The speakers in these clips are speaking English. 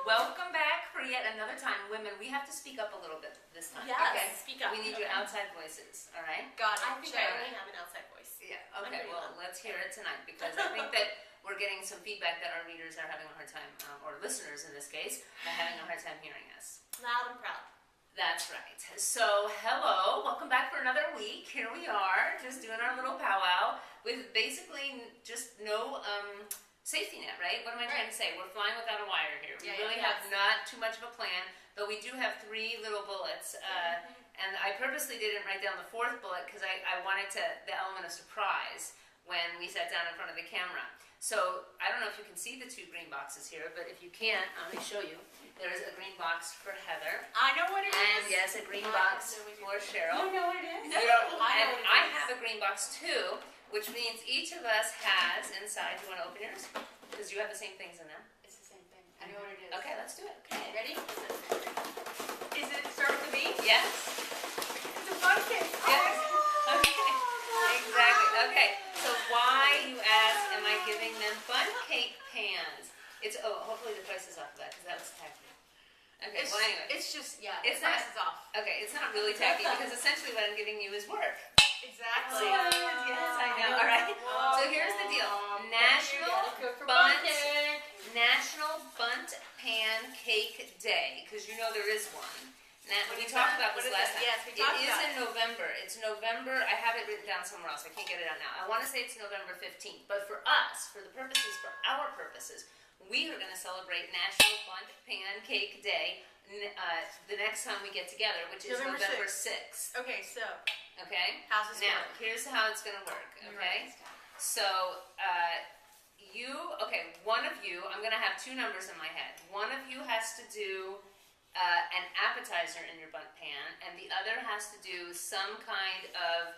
Welcome back for yet another time. Women, we have to speak up a little bit this time. Yes, okay? Speak up. We need your outside voices, all right? Got it. I think I I already have an outside voice. Yeah, okay, well, let's hear it tonight because I think that we're getting some feedback that our readers are having a hard time, or listeners in this case, are having a hard time hearing us. Loud and proud. That's right. So, hello, welcome back for another week. Here we are, just doing our little powwow with basically just no safety net, right? What am I trying to say? We're flying without a wire here. We really have not too much of a plan, but we do have 3 little bullets. And I purposely didn't write down the 4th bullet because I wanted the element of surprise when we sat down in front of the camera. So, I don't know if you can see the 2 green boxes here, but if you can't, let me show you. There is a green box for Heather. I know what it is. And yes, a green box for Cheryl. You know what it is? I have a green box too, which means each of us has inside. Do you want to open yours? Because you have the same things in them. It's the same thing. I know what it is. Okay, let's do it. Okay, ready? Is it start with a B? Yes. It's a fun cake. Yes. Okay. Exactly. Okay. So why, you ask, am I giving them fun cake pans? It's hopefully the price is off of that because that was tacky. Okay. Well, anyway. It's just It's the price is off. Okay. It's not really tacky because essentially what I'm giving you is work. Exactly. Yes, I know. All right. Whoa. So here's the deal. National Bunt Pan Cake Day, because you know there is one. Now, we talked about this last time. Yes, we talked about it. It is in November. It's November. I have it written down somewhere else. I can't get it out now. I want to say it's November 15th. But for us, for our purposes, we are going to celebrate National Bunt Pan Cake Day the next time we get together, which is November 6th. Okay, so. Okay? How's this now, work? here's how it's going to work. Okay? So, one of you, I'm going to have 2 numbers in my head. One of you has to do an appetizer in your bunt pan, and the other has to do some kind of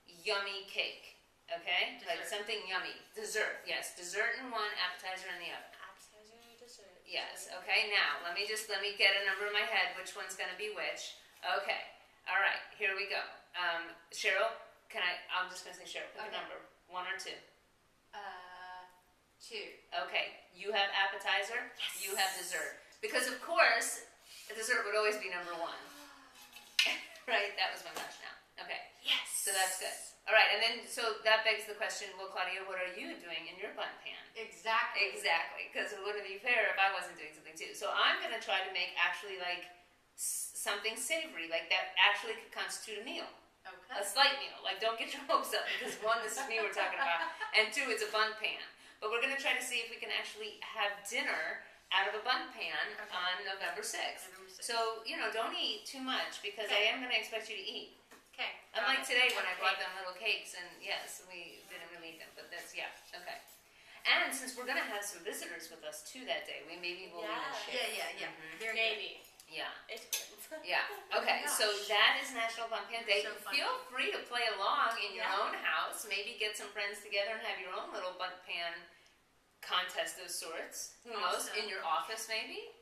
yummy cake. Okay? Dessert. Like something yummy. Dessert, yes. Dessert in one, appetizer in the other. Appetizer, dessert. Yes, okay. Now, let me get a number in my head, which one's going to be which. Okay. All right, here we go. Cheryl, I'm just going to say Cheryl, pick a number. 1 or 2? 2. Okay, you have appetizer, Yes. you have dessert. Because of course, the dessert would always be number 1. Right, that was my rationale. Okay, Yes. so that's good. All right, and then, so that begs the question, well, Claudia, what are you doing in your bunt pan? Exactly. Exactly, because it wouldn't be fair if I wasn't doing something too. So I'm going to try to make actually like something savory, like that actually could constitute a meal. Okay. A slight meal. Like, don't get your hopes up because 1, this is me we're talking about, and 2, it's a bunt pan. But we're going to try to see if we can actually have dinner out of a bunt pan on November 6th. So, don't eat too much because I am going to expect you to eat. Okay. Unlike today when I brought them little cakes, and yes, we didn't really eat them, but that's, okay. And since we're going to have some visitors with us too that day, we maybe will even share. Yeah. Mm-hmm. Maybe. Yeah. It's good. Yeah. Okay, so that is National Bunt Pan Day. So fun. Feel free to play along in your Yeah. own house. Maybe get some friends together and have your own little bunt pan contest of sorts. Who knows? Awesome. In your office, maybe?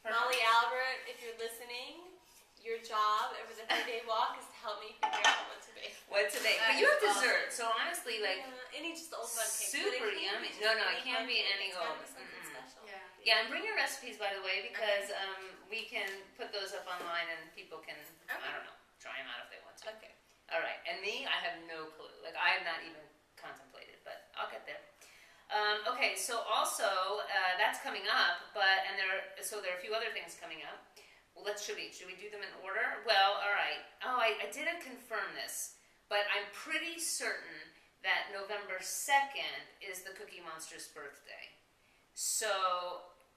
Molly Albert, if you're listening, your job over the 3-day walk is to help me figure out what to bake. What to bake? But you have dessert, so honestly, like, any just old fun cake. super yummy. No, it can't be any old. Something special. Yeah, and bring your recipes, by the way, because we can put those up online and people can, I don't know, try them out if they want to. Okay. All right, and me, I have no clue. Like, I have not even contemplated, but I'll get there. Okay, so also, that's coming up, there are a few other things coming up. Well, should we do them in order? Well, all right. Oh, I didn't confirm this, but I'm pretty certain that November 2nd is the Cookie Monster's birthday. So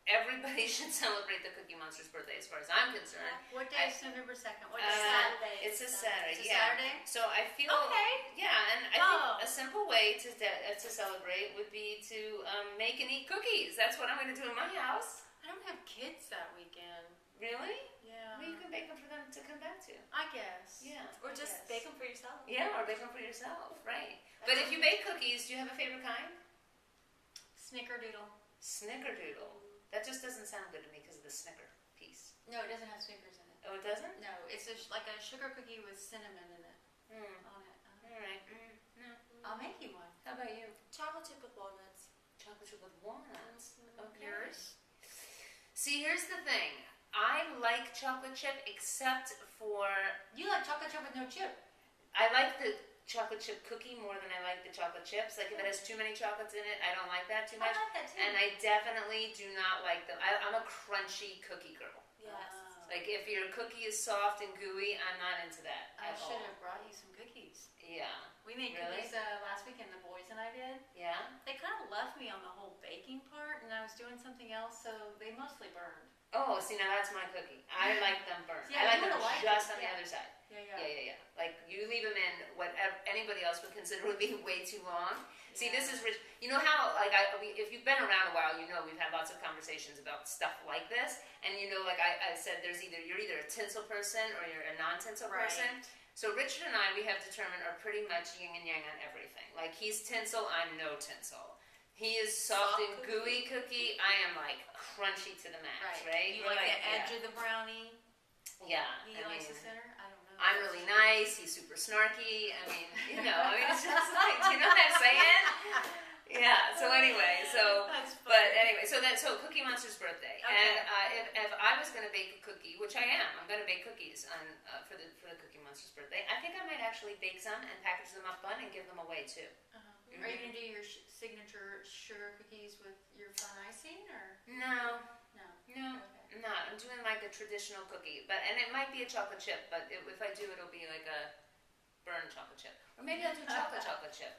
everybody should celebrate the Cookie Monster's birthday as far as I'm concerned. What day is November 2nd? What is Saturday. It's a Saturday, It's a yeah. Saturday? So I feel, and I think a simple way to celebrate would be to make and eat cookies. That's what I'm going to do in my house. I don't have kids that weekend. Really? Yeah. Well, you can bake them for them to come back to. I guess. Yeah. Or just bake them for yourself. Yeah, or bake them for yourself, right. But if you bake cookies, do you have a favorite kind? Snickerdoodle. Snickerdoodle. That just doesn't sound good to me because of the snicker piece. No, it doesn't have Snickers in it. Oh, it doesn't? No, it's like a sugar cookie with cinnamon in it. On it. All right. No. I'll make you one. How about you? Chocolate chip with walnuts. Chocolate chip with walnuts. Okay. Yours? See, here's the thing. I like chocolate chip except for You like chocolate chip with no chip. I like the chocolate chip cookie more than I like the chocolate chips. Like if it has too many chocolates in it, I don't like that too I much. like that too. And I definitely do not like them. I'm a crunchy cookie girl. Yes. Like if your cookie is soft and gooey, I'm not into that I at should all. have brought you some cookies. Yeah. We made Really? cookies last weekend, the boys and I did. Yeah. They kind of left me on the whole baking part, and I was doing something else, so they mostly burned. Oh, see, now that's my cookie. I like them burnt. Yeah, I like you them would've liked just it, on the yeah. other side. Yeah. Yeah. Like you leave them in what anybody else would consider would be way too long. See, this is rich. You know how, like, if you've been around a while, you know we've had lots of conversations about stuff like this. And you know, like I said, you're either a tinsel person or you're a non-tinsel Right. person. So Richard and I, we have determined, are pretty much yin and yang on everything. Like he's tinsel, I'm no tinsel. He is soft and gooey cookie. I am like crunchy to the max, right? You We're like the edge of the brownie. Yeah. He likes the center. I don't know. I'm really nice. He's super snarky. I mean, it's just like, do you know what I'm saying? Yeah. So anyway, That's funny. but anyway, so Cookie Monster's birthday, and if I was gonna bake a cookie, which I am, I'm gonna bake cookies on for the Cookie Monster's birthday. I think I might actually bake some and package them up fun and give them away too. Are you gonna do your signature sugar cookies with your fun icing, or No, no? no. Okay. I'm not. I'm doing like a traditional cookie, and it might be a chocolate chip, but if I do, it'll be like a burned chocolate chip, or maybe I'll do chocolate chip.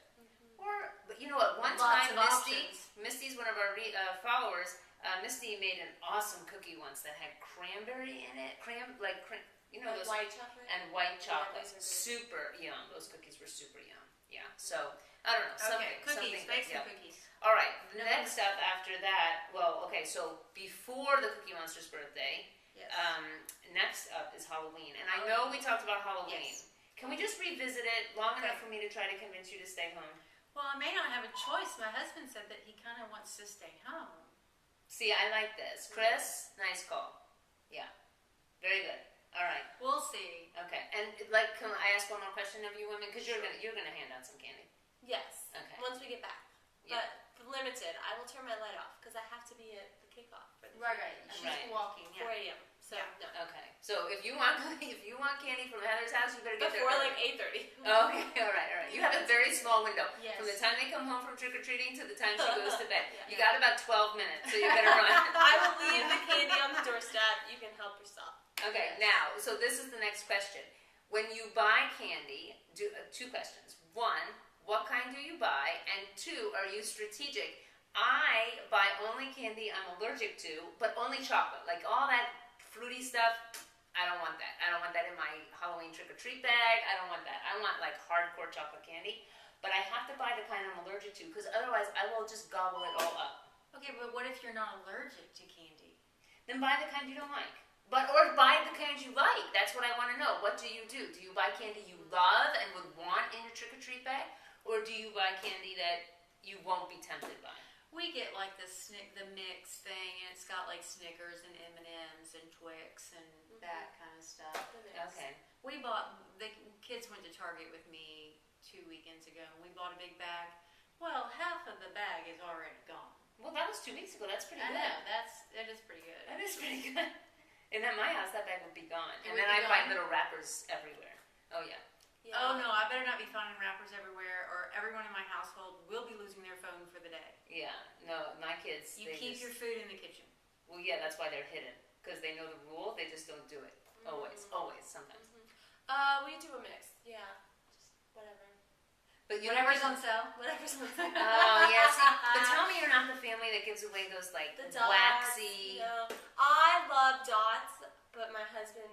Or, but you know what? One Lots time, of options. Misty's one of our followers. Misty made an awesome cookie once that had cranberry in it, you know those white chocolate and white Yeah, chocolate. those are good. Super yum. Those cookies were super yum. Yeah. So I don't know. Okay, Something. cookies. Bake yeah. some cookies. All right. Next up after that, well, okay. So before the Cookie Monster's birthday, Yes. next up is Halloween, and I know we talked about Halloween. Yes. Can we just revisit it long enough for me to try to convince you to stay home? Well, I may not have a choice. My husband said that he kind of wants to stay home. See, I like this. Chris, nice call. Yeah. Very good. All right. We'll see. Okay. And like, can I ask one more question of you women? Because you're gonna hand out some candy. Yes. Okay. Once we get back. Yeah. But for limited, I will turn my light off because I have to be at the kickoff for the Right. She's Right. walking. 4 Yeah. a.m. So Yeah. no. Okay. So if you want candy from Heather's house, you better get Before there. like 8:30. Okay. All right. You have a very small window Yes. from the time they come home from trick or treating to the time she goes to bed. Yeah. You got about 12 minutes, so you better run. I will leave the candy on the doorstep. You can help yourself. Okay, now, so this is the next question. When you buy candy, two questions. One, what kind do you buy? And two, are you strategic? I buy only candy I'm allergic to, but only chocolate. Like all that fruity stuff, I don't want that. I don't want that in my Halloween trick-or-treat bag. I don't want that. I want like hardcore chocolate candy. But I have to buy the kind I'm allergic to, because otherwise I will just gobble it all up. Okay, but what if you're not allergic to candy? Then buy the kind you don't like. Or buy the kind you like. That's what I want to know. What do? Do you buy candy you love and would want in your trick-or-treat bag? Or do you buy candy that you won't be tempted by? We get like the mix thing, and it's got like Snickers and M&Ms and Twix and that kind of stuff. Okay. The kids went to Target with me 2 weekends ago, and we bought a big bag. Well, half of the bag is already gone. Well, that was 2 weeks ago. That's pretty I good. know, that is pretty good. That is pretty good. And at my house, that bag would be gone. It And would then be I find gone? little wrappers everywhere. Oh, yeah. Yeah. Oh no, I better not be finding wrappers everywhere, or everyone in my household will be losing their phone for the day. Yeah. No, my kids, You they keep just, your food in the kitchen. well, yeah, that's why they're hidden. Because they know the rule. They just don't do it. Always. Always. Sometimes. We do a mix. Yeah. Just whatever. But you Whatever's know, on sale. Whatever's on sale. Oh, yeah. See, but tell me you're not the family that gives away those, like, The dots. waxy... No. I love dots, but my husband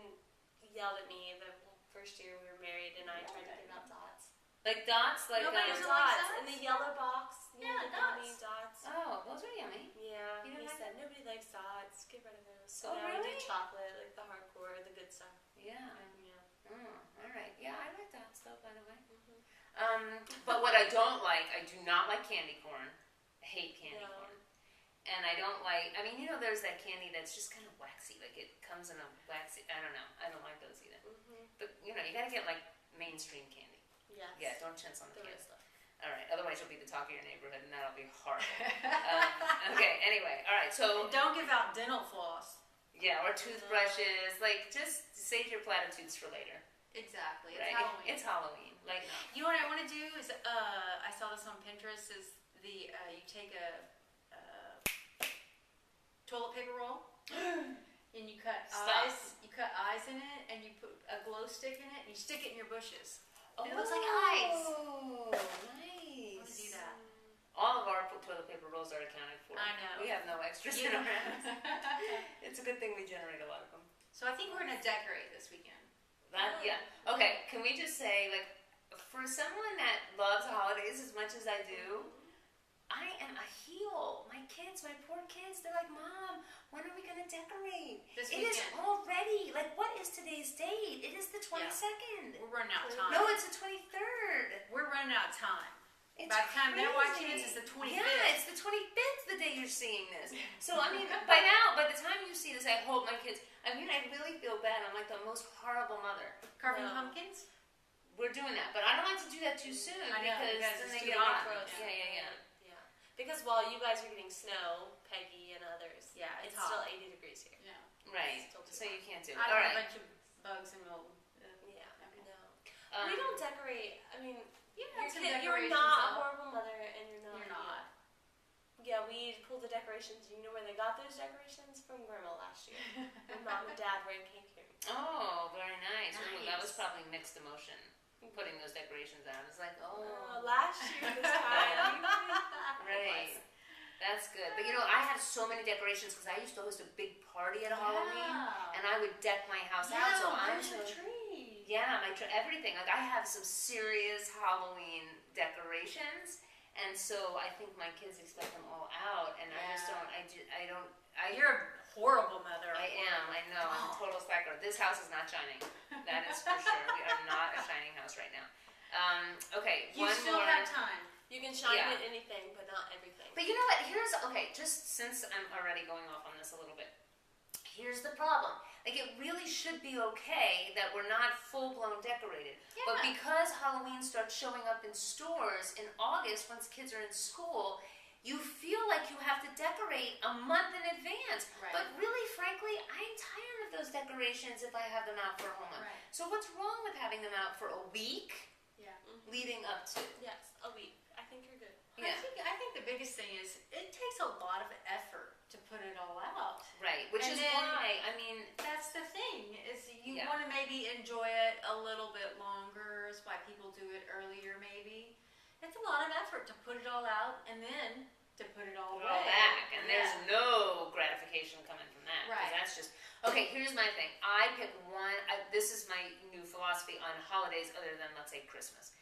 yelled at me the first year we were married, and I tried to give out dots. Like dots? Like, Nobody Those doesn't like dots dots? in the yellow box. You Yeah, know, the dots. gummy dots. Oh, those are yummy. Yeah, You he don't like said nobody likes dots. Get rid of those. Oh, So now we really? do chocolate, like the hardcore, the good stuff. Yeah. Yeah. All right. Yeah, I like dots, though, by the way. Mm-hmm. But what I don't like, I do not like candy corn. I hate candy No. corn. And I don't like, I mean, you know, there's that candy that's just kind of waxy. Like it comes in a waxy, I don't know. I don't like those either. But, you know, you gotta get like mainstream candy. Yes. Yeah, don't chintz on the The candy. real stuff. All right, otherwise you'll be the talk of your neighborhood and that'll be horrible. Okay, Anyway, all right. So And don't give out dental floss. yeah, or toothbrushes. Like, just save your platitudes for later. Exactly. It's Right? Halloween. It's Halloween. Like, no. You know what I want to do is, I saw this on Pinterest, is the, you take a toilet paper roll and you cut Stop. eyes in it, and you put a glow stick in it and you stick it in your bushes. Oh, It looks like eyes. Oh, nice. I want to do that. All of our toilet paper rolls are accounted for. I know. We have no extras in Yeah. our house. It's a good thing we generate a lot of them. So I think we're gonna decorate this weekend. That, yeah. Okay, can we just say, like, for someone that loves holidays as much as I do, I am a heel. My kids, my poor kids, they're like, Mom, when are we going to decorate? This It is weekend. already, like, what is today's date? It is the 22nd. We're running out of time. No, it's the 23rd. We're running out of time. It's By the time they're watching crazy. this, it's the 25th. Yeah, it's the 25th, the day you're seeing this. So, I mean, by the time you see this, I hope my kids, I really feel bad. I'm like the most horrible mother. Carving No. pumpkins? We're doing that, but I don't like to do that too soon I know, because because then it's they too get hot. hot. Yeah. Yeah. Yeah. Because while you guys are getting snow, Peggy and others, Yeah, it's it's still hot. 80 degrees here. Yeah. Right. Still too So you can't do it. I All don't have a right. bunch of bugs and mold. Yeah. Okay. No. We don't decorate. I mean, Yeah, you're not a horrible mother, and you're not. You're not. Yeah, we pulled the decorations. You know where they got those decorations? From Grandma last year. When Mom and Dad were in Cancun. Oh, very nice. Ooh, that was Nice. probably mixed emotion. Putting those decorations out. It's like, Last year this time. right. That's good. But I had so many decorations because I used to host a big party at Halloween, and I would deck my house out. So I'm so tree. yeah, everything. Like I have some serious Halloween decorations, and so I think my kids expect them all out, and I just don't. You're a horrible mother. I am. I know. I'm a total slacker. This house is not shining. That is for sure. We are not a shining house right now. Okay. You one still more. have time. You can shine Yeah. at anything, but not everything. But you know what? Just since I'm already going off on this a little bit, here's the problem. Like, it really should be okay that we're not full-blown decorated. Yeah. But because Halloween starts showing up in stores in August, once kids are in school, you feel like you have to decorate a month in advance. Right. But really, frankly, I'm tired of those decorations if I have them out for a whole month. Right. So what's wrong with having them out for a week Yeah. leading up to? Yes, a week. I think you're good. Yeah. I think the biggest thing is it takes a lot of effort to put it all out. Right, which And is then- why, That's the thing, is you Yeah. want to maybe enjoy it a little bit longer. Is why people do it earlier maybe. It's a lot of effort to put it all out and then to put it all put it all away. back, and Yeah. there's no gratification coming from that. 'Cause Right. that's just, okay, here's my thing. I pick one, this is my new philosophy on holidays other than, let's say, Christmas.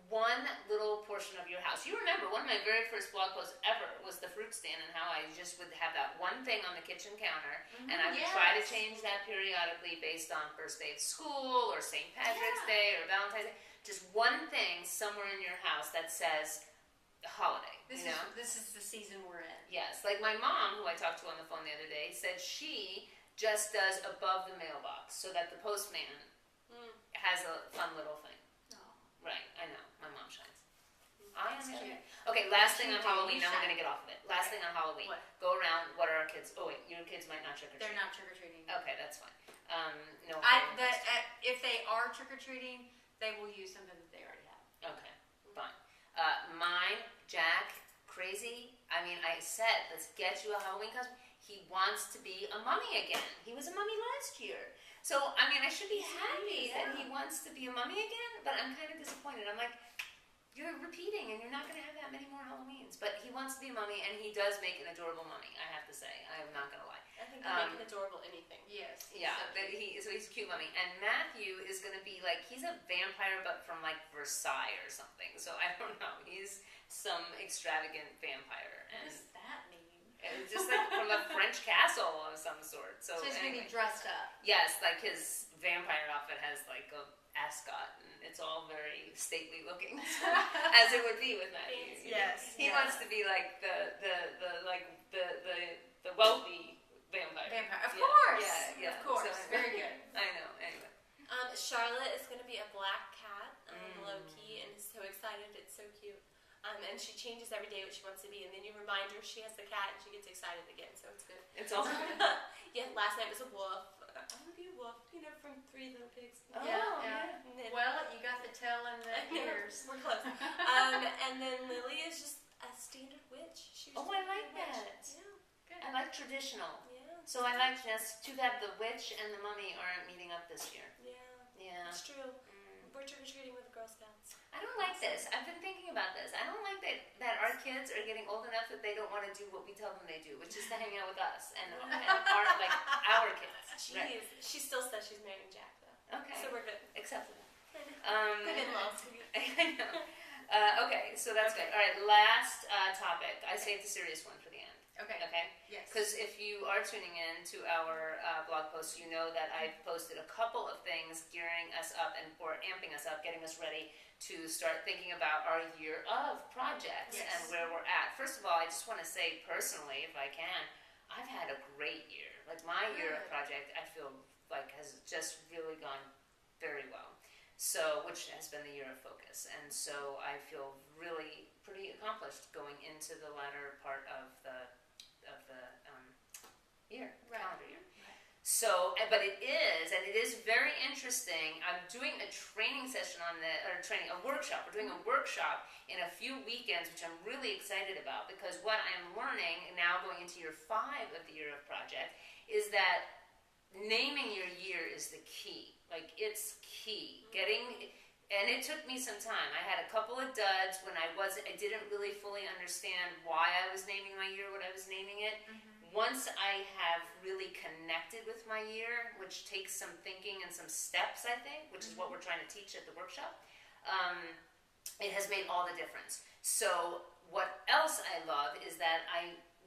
One little portion of your house. You remember, one of my very first blog posts ever was the fruit stand and how I just would have that one thing on the kitchen counter, and I would try to Yes. change that periodically based on first day of school or St. Patrick's Yeah. Day or Valentine's Day. Just one thing somewhere in your house that says holiday. This is the season we're in. Yes, like my mom, who I talked to on the phone the other day, said she just does above the mailbox so that the postman has a fun little thing. Oh. Right, I know. My mom shines. I am. Okay, last thing on Halloween, then we're going to get off of it. Last thing on Halloween. What? Go around, what are our kids? Oh, wait, your kids might not trick or treat. They're not trick or treating. Okay, that's fine. No. Halloween costume. If they are trick or treating, they will use something that they already have. Okay, fine. Mine, Jack, crazy. I said, let's get you a Halloween costume. He wants to be a mummy again. He was a mummy last year. So, I should be happy that he wants to be a mummy again, but I'm kind of disappointed. I'm like, you're repeating and you're not going to have that many more Halloweens. But he wants to be a mummy, and he does make an adorable mummy, I have to say. I am not going to lie. I think they make an adorable anything. Yes. Yeah, but so he's a cute mummy. And Matthew is going to be like, he's a vampire, but from like Versailles or something. So I don't know. He's some extravagant vampire. What And does that mean? it's just like from a French castle of some sort. So, So he's going to anyway. be dressed up. Yes, like his vampire outfit has like a ascot, and it's all very stately looking, as it would be with Matthew. Yes. He wants to be like the wealthy vampire. Of Yeah, course. yeah, Of course. So- Very good. I know. Anyway. Charlotte is going to be a black cat, low key, and is so excited. It's so cute. And she changes every day what she wants to be, and then you remind her she has the cat, and she gets excited again. So it's good. It's also good. Yeah, last night was a wolf. I want to be a wolf, from Three Little Pigs. Oh, Yeah. And then, Well, you got the tail and the ears. we're close. And then Lily is just a standard witch. She was Oh, just I like a witch. that. Good. I like traditional. Yeah. So I like just too bad the witch and the mummy aren't meeting up this year. Yeah. Yeah. It's true. We're trick-or-treating with the Girl Scouts. I don't like this. I've been thinking about this. I don't like that our kids are getting old enough that they don't want to do what we tell them they do, which is to hang out with us and our kids. Jeez. Right. She still says she's marrying Jack, though. Okay. So we're good. Acceptable. Good in-laws. I know. Okay, so that's good. All right, last topic. I saved the serious one for the end. Okay. Okay? Yes. Because if you are tuning in to our blog posts, you know that I've posted a couple of things gearing us up or amping us up, getting us ready to start thinking about our year of projects Yes. and where we're at. First of all, I just want to say personally, if I can, I've had a great year. Like my year of Good. project, I feel like has just really gone very well. So, which has been the year of focus, and so I feel really pretty accomplished going into the latter part of the year, Right. calendar year. So, but it is very interesting. I'm doing a training session a workshop. We're doing a workshop in a few weekends, which I'm really excited about, because what I'm learning now going into year 5 of the year of project is that naming your year is the key. Like, it's key. And it took me some time. I had a couple of duds when I didn't really fully understand why I was naming my year, what I was naming it. Once I have really connected with my year, which takes some thinking and some steps, I think, which is what we're trying to teach at the workshop, it has made all the difference. So what else I love is that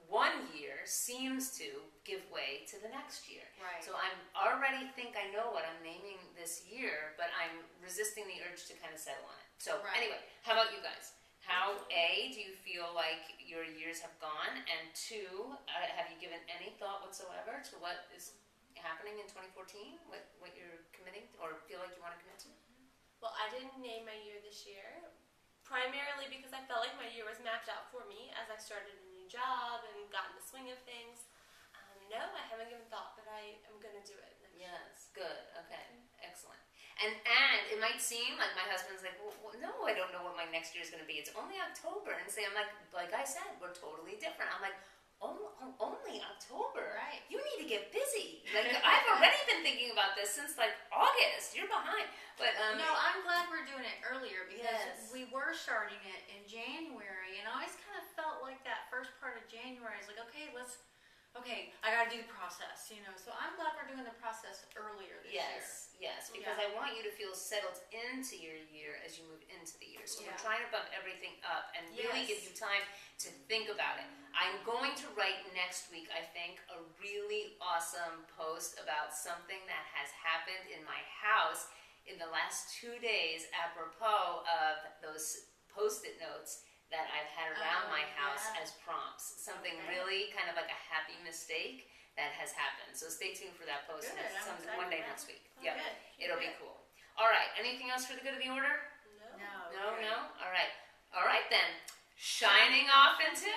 one year seems to give way to the next year. Right. So I'm already think I know what I'm naming this year, but I'm resisting the urge to kind of settle on it. So Right. anyway, how about you guys? How, A, do you feel like your years have gone? And 2, have you given any thought whatsoever to what is happening in 2014? What you're committing or feel like you want to commit to? Well, I didn't name my year this year, primarily because I felt like my year was mapped out for me as I started a new job and got in the swing of things. No, I haven't given thought, but I am going to do it next year. Yes, good. Okay, excellent. And it might seem like my husband's like, well, no, I don't know what my next year is going to be. It's only October. And I'm like I said, we're totally different. I'm like, only October? Right. You need to get busy. Like, I've already been thinking about this since like August. You're behind. But No, I'm glad we're doing it earlier because Yes. we were starting it in January, and I always kind of felt like that first part of January is like, okay, I got to do the process, So I'm glad we're doing the process earlier this year. Yes, because Yeah. I want you to feel settled into your year as you move into the year. So Yeah. we're trying to bump everything up and really Yes. give you time to think about it. I'm going to write next week, I think, a really awesome post about something that has happened in my house in the last 2 days apropos of those Post-it notes that I've had around my house yeah. as prompts. Something Okay. really kind of like a happy mistake that has happened. So stay tuned for that post. Good, And it's I'm excited one day for that. next week. Oh, Yep. good. It'll be cool. All right. Anything else for the good of the order? No. No. No, great. no? All right. All right then. Shining off into